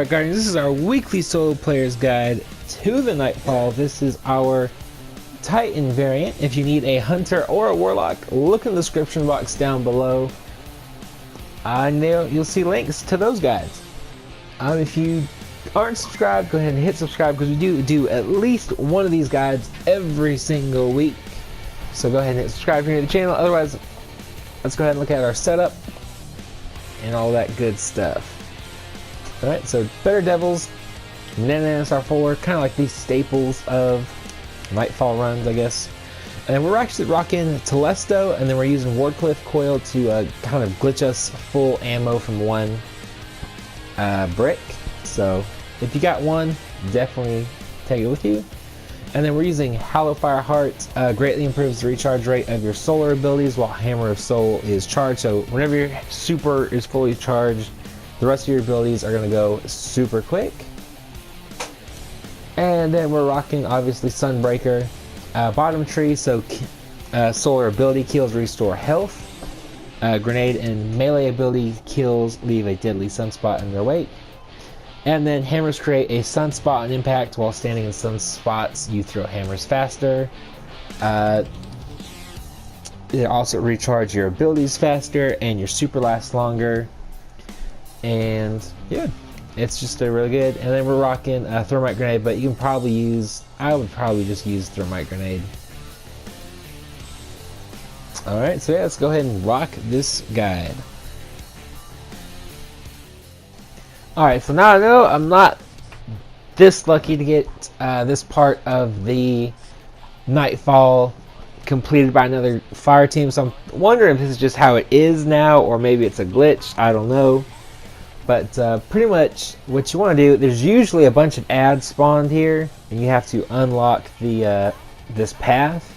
Alright Guardians, this is our weekly solo player's guide to the Nightfall. This is our Titan variant. If you need a hunter or a warlock, look in the description box down below. And you'll see links to those guides. If you aren't subscribed, go ahead and hit subscribe because we do at least one of these guides every single week. So go ahead and hit subscribe if you're new to the channel. Otherwise, let's go ahead and look at our setup and all that good stuff. Alright, so Better Devils, SR4, kind of like these staples of Nightfall runs, I guess. And we're actually rocking Telesto, and then we're using Wardcliff Coil to kind of glitch us full ammo from one brick. So if you got one, definitely take it with you. And then we're using Hallowfire Heart, greatly improves the recharge rate of your solar abilities while Hammer of Soul is charged. So whenever your super is fully charged, the rest of your abilities are going to go super quick. And then we're rocking, obviously, Sunbreaker. Bottom tree, so solar ability kills restore health. Grenade and melee ability kills leave a deadly sunspot in their wake. And then hammers create a sunspot on impact. While standing in sunspots, you throw hammers faster. They also recharge your abilities faster, and your super lasts longer. And yeah, it's just a really good. And then we're rocking a thermite grenade, but you can probably use, I would probably just use thermite grenade. Alright, so yeah, let's go ahead and rock this guide. Alright, so now I know I'm not this lucky to get this part of the Nightfall completed by another fire team, so I'm wondering if this is just how it is now, or maybe it's a glitch, I don't know. But pretty much what you want to do, there's usually a bunch of ads spawned here, and you have to unlock the this path.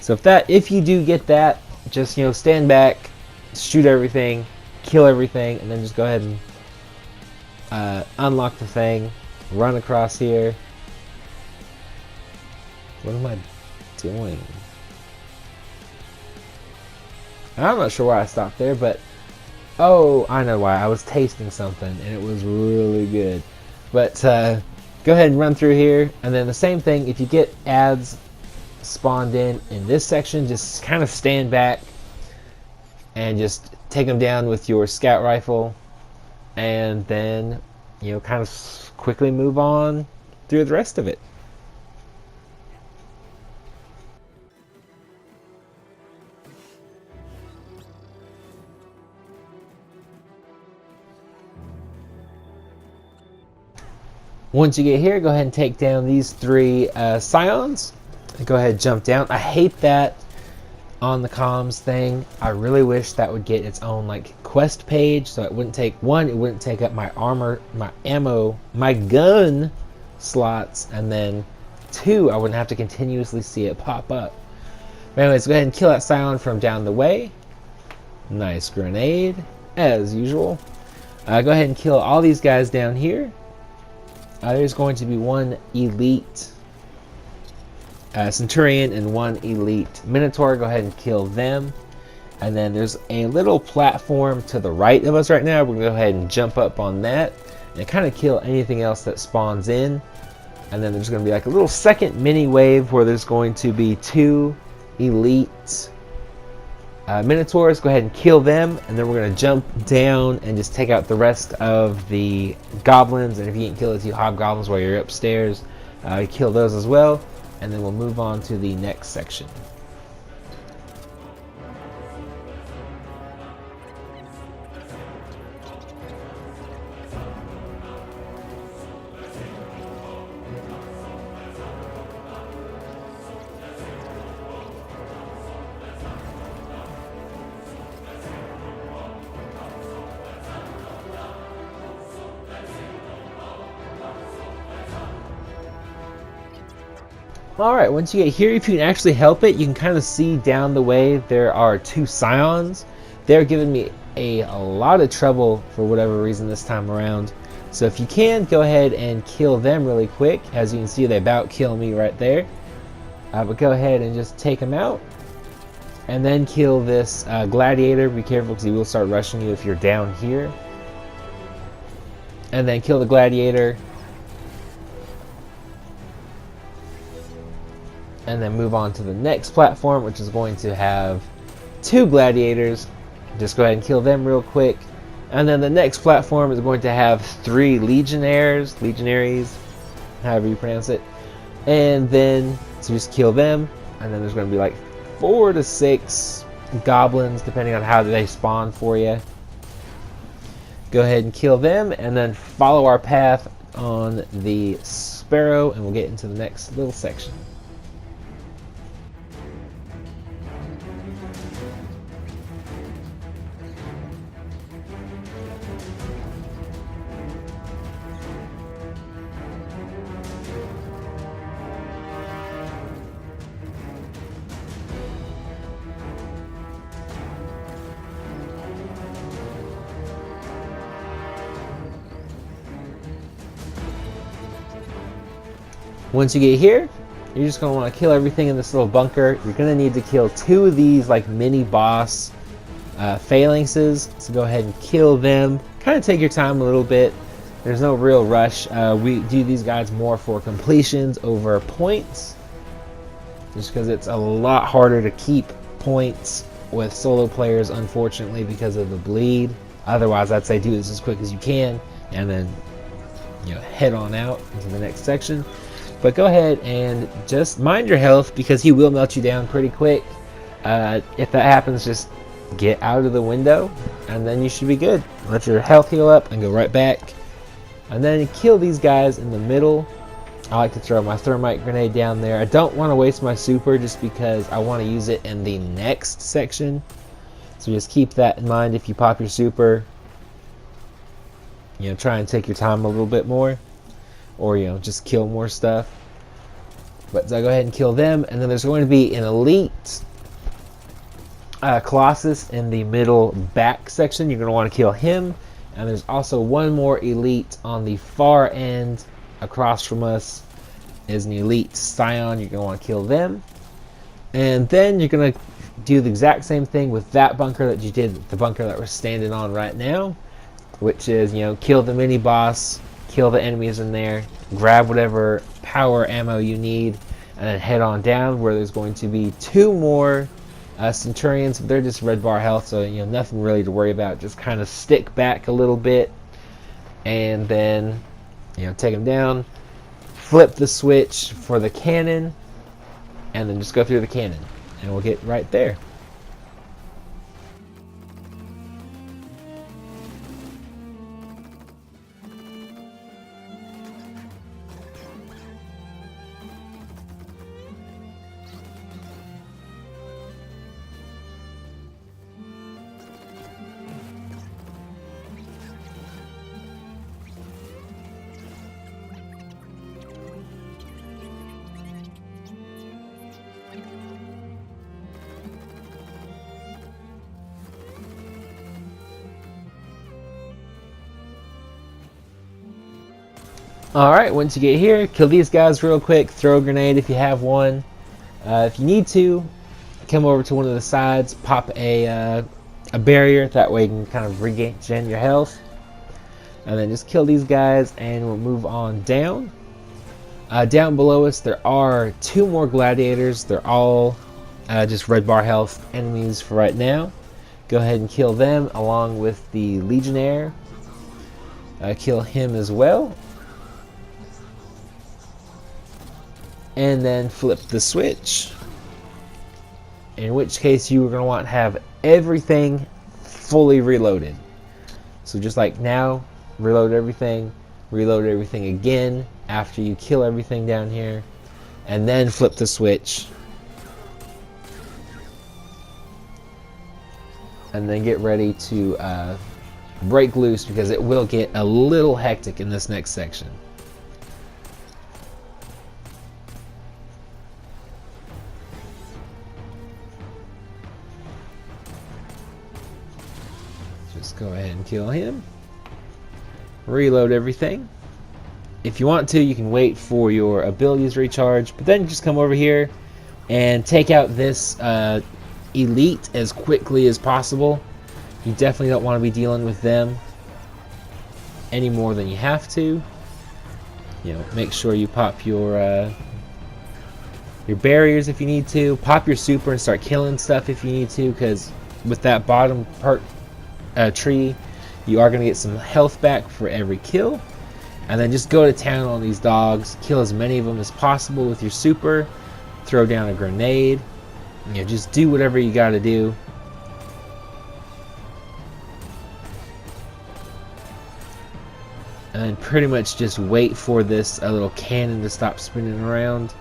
So if you do get that, just stand back, shoot everything, kill everything, and then just go ahead and unlock the thing, run across here. What am I doing? I'm not sure why I stopped there, but oh, I know why. I was tasting something and it was really good. But go ahead and run through here, and then the same thing, if you get ads spawned in this section, just kind of stand back and just take them down with your scout rifle, and then kind of quickly move on through the rest of it. Once you get here, go ahead and take down these three scions. Go ahead and jump down. I hate that on the comms thing. I really wish that would get its own quest page, so it wouldn't take one, it wouldn't take up my armor, my ammo, my gun slots, and then two, I wouldn't have to continuously see it pop up. But anyways, go ahead and kill that scion from down the way. Nice grenade, as usual. Go ahead and kill all these guys down here. There's going to be one elite Centurion and one elite Minotaur. Go ahead and kill them. And then there's a little platform to the right of us right now. We're going to go ahead and jump up on that and kind of kill anything else that spawns in. And then there's going to be a little second mini wave where there's going to be two elite Minotaurs. Go ahead and kill them, and then we're going to jump down and just take out the rest of the goblins. And if you can kill the two hobgoblins while you're upstairs, kill those as well, and then we'll move on to the next section. Alright, once you get here, if you can actually help it, you can kind of see down the way there are two scions. They're giving me a lot of trouble for whatever reason this time around. So if you can, go ahead and kill them really quick. As you can see, they about kill me right there. But go ahead and just take them out. And then kill this gladiator. Be careful because he will start rushing you if you're down here. and then kill the gladiator, and then move on to the next platform, which is going to have 2 gladiators. Just go ahead and kill them real quick. And then the next platform is going to have 3 legionaries, however you pronounce it. And then so just kill them. And then there's going to be like 4 to 6 goblins, depending on how they spawn for you. Go ahead and kill them, and then follow our path on the sparrow, and we'll get into the next little section. Once you get here, you're just going to want to kill everything in this little bunker. You're going to need to kill 2 of these like mini boss phalanxes. So go ahead and kill them. Kind of take your time a little bit. There's no real rush. We do these guys more for completions over points. Just because it's a lot harder to keep points with solo players, unfortunately, because of the bleed. Otherwise, I'd say do this as quick as you can, and then head on out into the next section. But go ahead and just mind your health, because he will melt you down pretty quick. If that happens, just get out of the window, and then you should be good. Let your health heal up and go right back. And then kill these guys in the middle. I like to throw my thermite grenade down there. I don't want to waste my super just because I want to use it in the next section. So just keep that in mind if you pop your super. Try and take your time a little bit more. Or, just kill more stuff. But so go ahead and kill them. And then there's going to be an elite Colossus in the middle back section. You're going to want to kill him. And there's also one more elite on the far end across from us is an elite Scion. You're going to want to kill them. And then you're going to do the exact same thing with that bunker that you did, the bunker that we're standing on right now. Which is, kill the mini boss, kill the enemies in there, grab whatever power ammo you need, and then head on down where there's going to be 2 more Centurions. They're just red bar health, so nothing really to worry about. Just kind of stick back a little bit, and then take them down, flip the switch for the cannon, and then just go through the cannon, and we'll get right there. Alright, once you get here, kill these guys real quick, throw a grenade if you have one. If you need to, come over to one of the sides, pop a barrier, that way you can kind of regain your health. And then just kill these guys, and we'll move on down. Down below us, there are 2 more gladiators. They're all just red bar health enemies for right now. Go ahead and kill them along with the legionnaire. Kill him as well. And then flip the switch, in which case you are going to want to have everything fully reloaded. So just like now, reload everything again after you kill everything down here, and then flip the switch, and then get ready to break loose, because it will get a little hectic in this next section. Just go ahead and kill him. Reload everything. If you want to, you can wait for your abilities recharge, but then just come over here and take out this elite as quickly as possible. You definitely don't want to be dealing with them. any more than you have to. You know, make sure you pop your barriers if you need to. Pop your super and start killing stuff if you need to, because with that bottom part tree, you are going to get some health back for every kill. And then just go to town on these dogs, kill as many of them as possible with your super, throw down a grenade, you know, just do whatever you got to do. And then pretty much just wait for this little cannon to stop spinning around.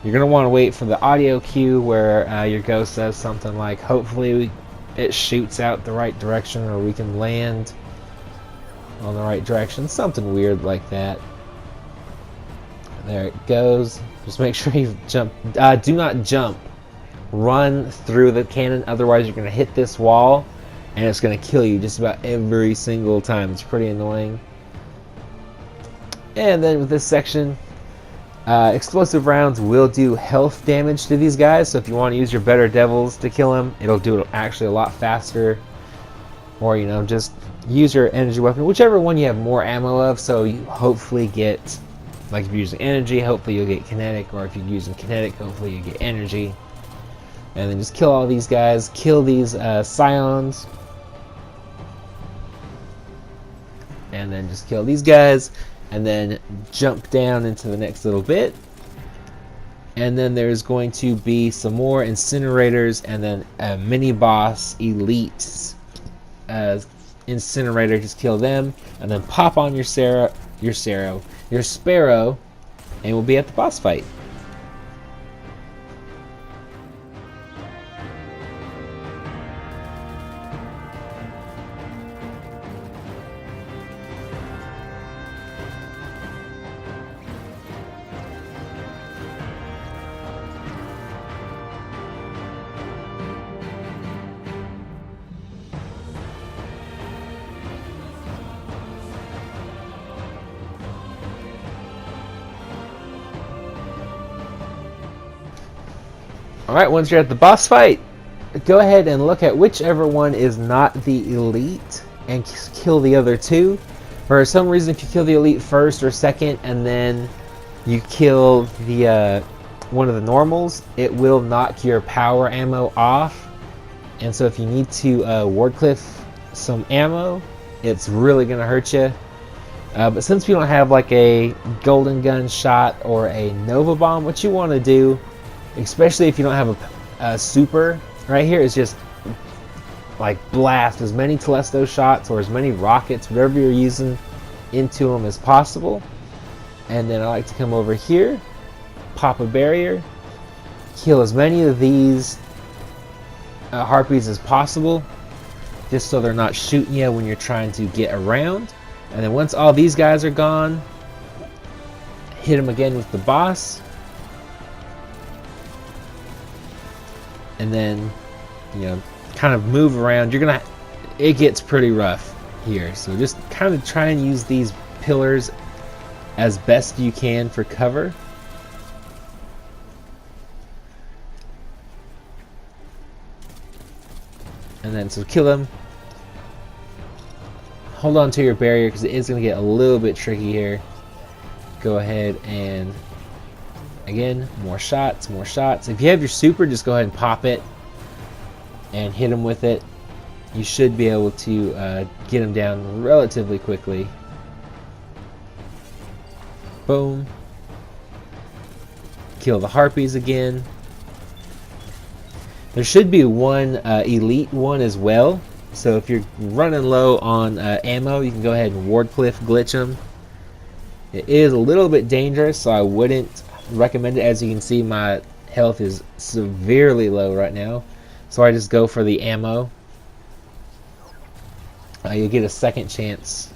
You're going to want to wait for the audio cue where your ghost says something like, hopefully it shoots out the right direction, or we can land on the right direction. Something weird like that. There it goes. Just make sure you jump. Do not jump. Run through the cannon, otherwise you're going to hit this wall and it's going to kill you just about every single time. It's pretty annoying. And then with this section, explosive rounds will do health damage to these guys, so if you want to use your better devils to kill them, it'll do it actually a lot faster. Or, you know, just use your energy weapon, whichever one you have more ammo of, so you hopefully get, like if you're using energy, hopefully you'll get kinetic, or if you're using kinetic, hopefully you get energy. And then just kill all these guys, kill these scions, and then just kill these guys, and then jump down into the next little bit. And then there's going to be some more incinerators, and then a mini boss elite incinerator. Just kill them, and then pop on your sparrow, and we'll be at the boss fight. Alright, once you're at the boss fight, go ahead and look at whichever one is not the elite and kill the other two. For some reason, if you kill the elite first or second and then you kill the one of the normals, it will knock your power ammo off. And so if you need to ward cliff some ammo, it's really going to hurt you. But since we don't have like a golden gun shot or a Nova bomb, what you want to do, especially if you don't have a super right here, is just like blast as many Telesto shots or as many rockets, whatever you're using, into them as possible. And then I like to come over here, pop a barrier, kill as many of these harpies as possible, just so they're not shooting you when you're trying to get around. And then once all these guys are gone, hit them again with the boss. And then, you know, kind of move around. It gets pretty rough here, so just kind of try and use these pillars as best you can for cover. And then, so kill them. Hold on to your barrier because it is going to get a little bit tricky here. Go ahead and, again, more shots, more shots. If you have your super, just go ahead and pop it and hit them with it. You should be able to get them down relatively quickly. Boom. Kill the harpies again. There should be one elite one as well. So if you're running low on ammo, you can go ahead and ward cliff glitch them. It is a little bit dangerous, so I wouldn't recommend it. As you can see, my health is severely low right now, so I just go for the ammo. You'll get a second chance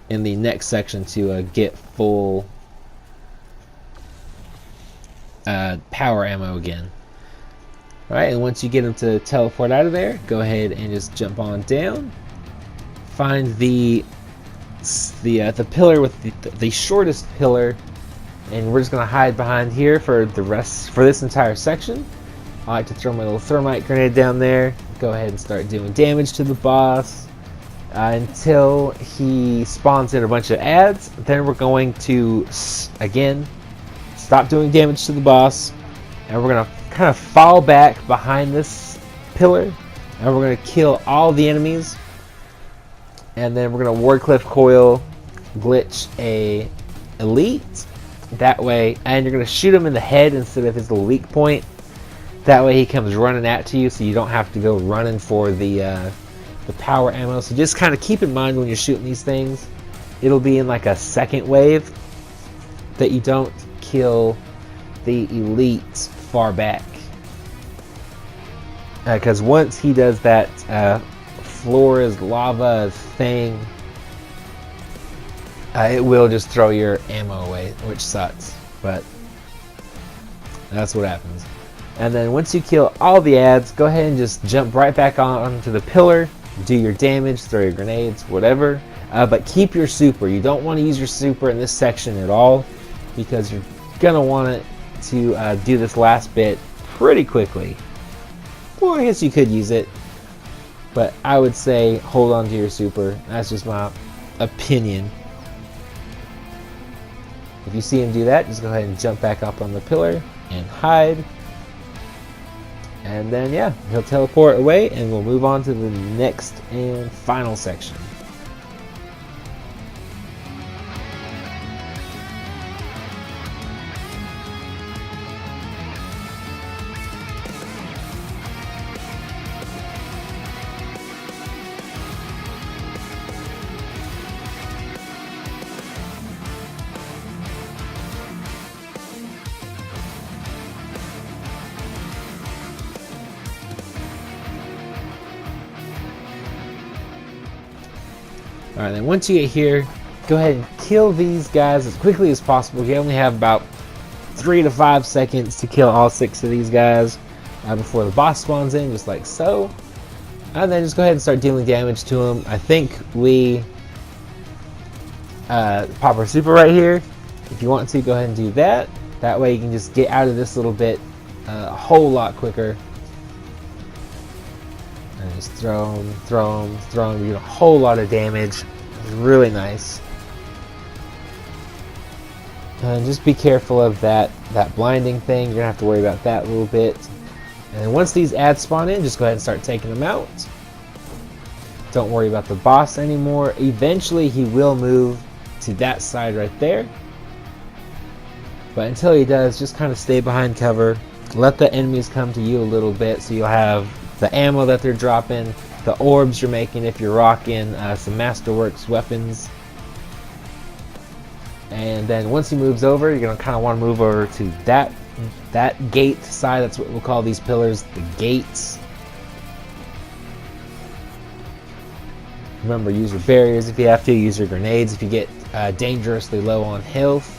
in the next section to get full power ammo again. Alright, and once you get them to teleport out of there, go ahead and just jump on down. Find the pillar with the shortest pillar, and we're just gonna hide behind here for this entire section. I like to throw my little thermite grenade down there. Go ahead and start doing damage to the boss. until he spawns in a bunch of adds. Then we're going to, again, stop doing damage to the boss, and we're going to kind of fall back behind this pillar, and we're going to kill all the enemies, and then we're going to Wardcliff Coil glitch a elite that way, and you're going to shoot him in the head instead of his little weak point. That way he comes running at you, so you don't have to go running for the power ammo. So just kind of keep in mind when you're shooting these things, it'll be in like a second wave that you don't kill the elites far back, because once he does that floor is lava thing, it will just throw your ammo away, which sucks, but that's what happens. And then once you kill all the adds, go ahead and just jump right back onto the pillar, do your damage, throw your grenades, whatever, but keep your super. You don't want to use your super in this section at all, because you're gonna want it to do this last bit pretty quickly. Well, I guess you could use it, but I would say hold on to your super. That's just my opinion. If you see him do that, just go ahead and jump back up on the pillar and hide. And then, yeah, he'll teleport away, and we'll move on to the next and final section. Alright, then once you get here, go ahead and kill these guys as quickly as possible. You only have about 3 to 5 seconds to kill all 6 of these guys before the boss spawns in, just like so. And then just go ahead and start dealing damage to them. I think we pop our super right here. If you want to, go ahead and do that. That way you can just get out of this little bit a whole lot quicker. And just throw them. You get a whole lot of damage. It's really nice. And just be careful of that blinding thing. You're gonna have to worry about that a little bit. And once these adds spawn in, just go ahead and start taking them out. Don't worry about the boss anymore. Eventually he will move to that side right there. But until he does, just kind of stay behind cover. Let the enemies come to you a little bit, so you'll have the ammo that they're dropping, the orbs you're making if you're rocking some Masterworks weapons. And then once he moves over, you're going to kind of want to move over to that gate side. That's what we'll call these pillars, the gates. Remember, use your barriers if you have to, use your grenades if you get dangerously low on health.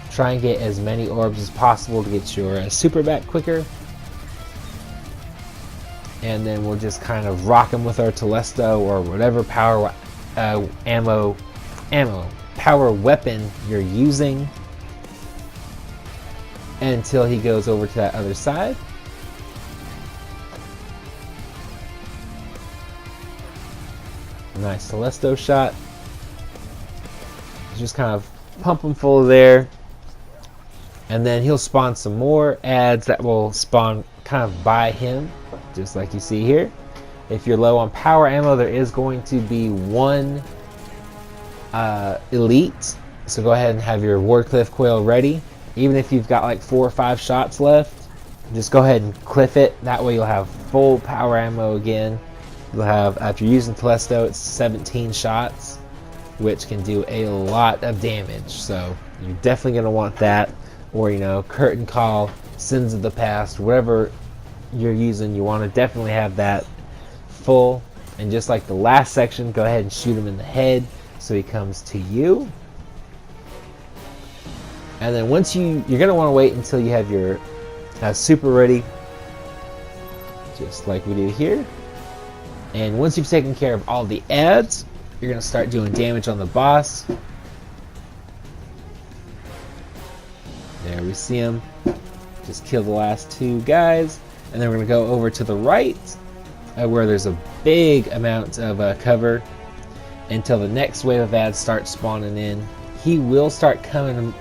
Try and get as many orbs as possible to get your super back quicker. And then we'll just kind of rock him with our Telesto or whatever power power weapon you're using until he goes over to that other side. Nice Telesto shot. Just kind of pump him full of there. And then he'll spawn some more adds that will spawn kind of by him, just like you see here. If you're low on power ammo, there is going to be one elite. So go ahead and have your Wardcliff Coil ready. Even if you've got like 4 or 5 shots left, just go ahead and cliff it. That way you'll have full power ammo again. You'll have, if you're using Telesto, it's 17 shots, which can do a lot of damage. So you're definitely going to want that. Or, you know, Curtain Call, Sins of the Past, whatever you're using, you want to definitely have that full. And just like the last section, go ahead and shoot him in the head so he comes to you. And then once you're going to want to wait until you have your super ready, just like we do here. And once you've taken care of all the adds, you're going to start doing damage on the boss. There we see him. Just kill the last 2 guys. And then we're going to go over to the right. where there's a big amount of cover until the next wave of ads starts spawning in. He will start coming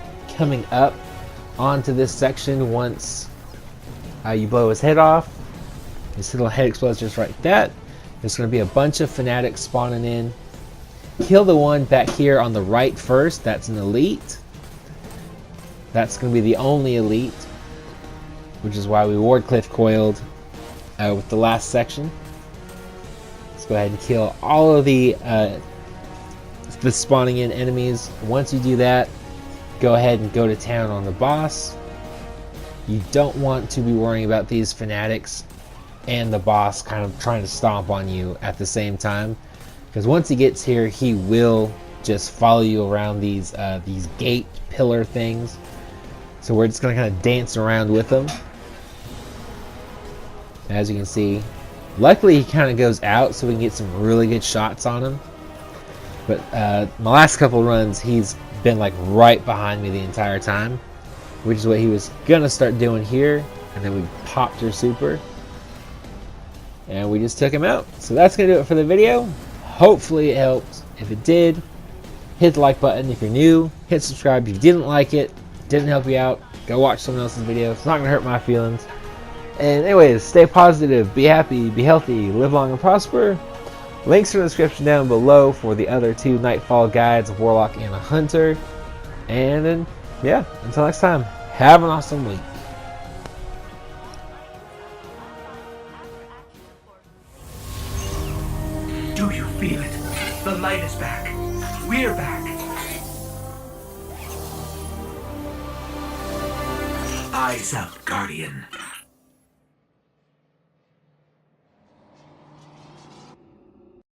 up onto this section once you blow his head off. His little head explodes just like that. There's going to be a bunch of fanatics spawning in. Kill the one back here on the right first. That's an elite. That's going to be the only elite, which is why we ward cliff coiled with the last section. Let's go ahead and kill all of the spawning in enemies. Once you do that, go ahead and go to town on the boss. You don't want to be worrying about these fanatics and the boss kind of trying to stomp on you at the same time, because once he gets here, he will just follow you around these gate pillar things. So we're just going to kind of dance around with them. As you can see, luckily he kind of goes out so we can get some really good shots on him. But my last couple runs, he's been like right behind me the entire time, which is what he was going to start doing here. And then we popped her super. And we just took him out. So that's going to do it for the video. Hopefully it helped. If it did, hit the like button if you're new. Hit subscribe if you didn't like it. Didn't help you out. Go watch someone else's video. It's not going to hurt my feelings. And anyways, stay positive, be happy, be healthy, live long and prosper. Links are in the description down below for the other 2 Nightfall guides, a Warlock and a Hunter. And then, yeah, until next time, have an awesome week. Do you feel it? The light is back. We're back. Eyes up, Guardian.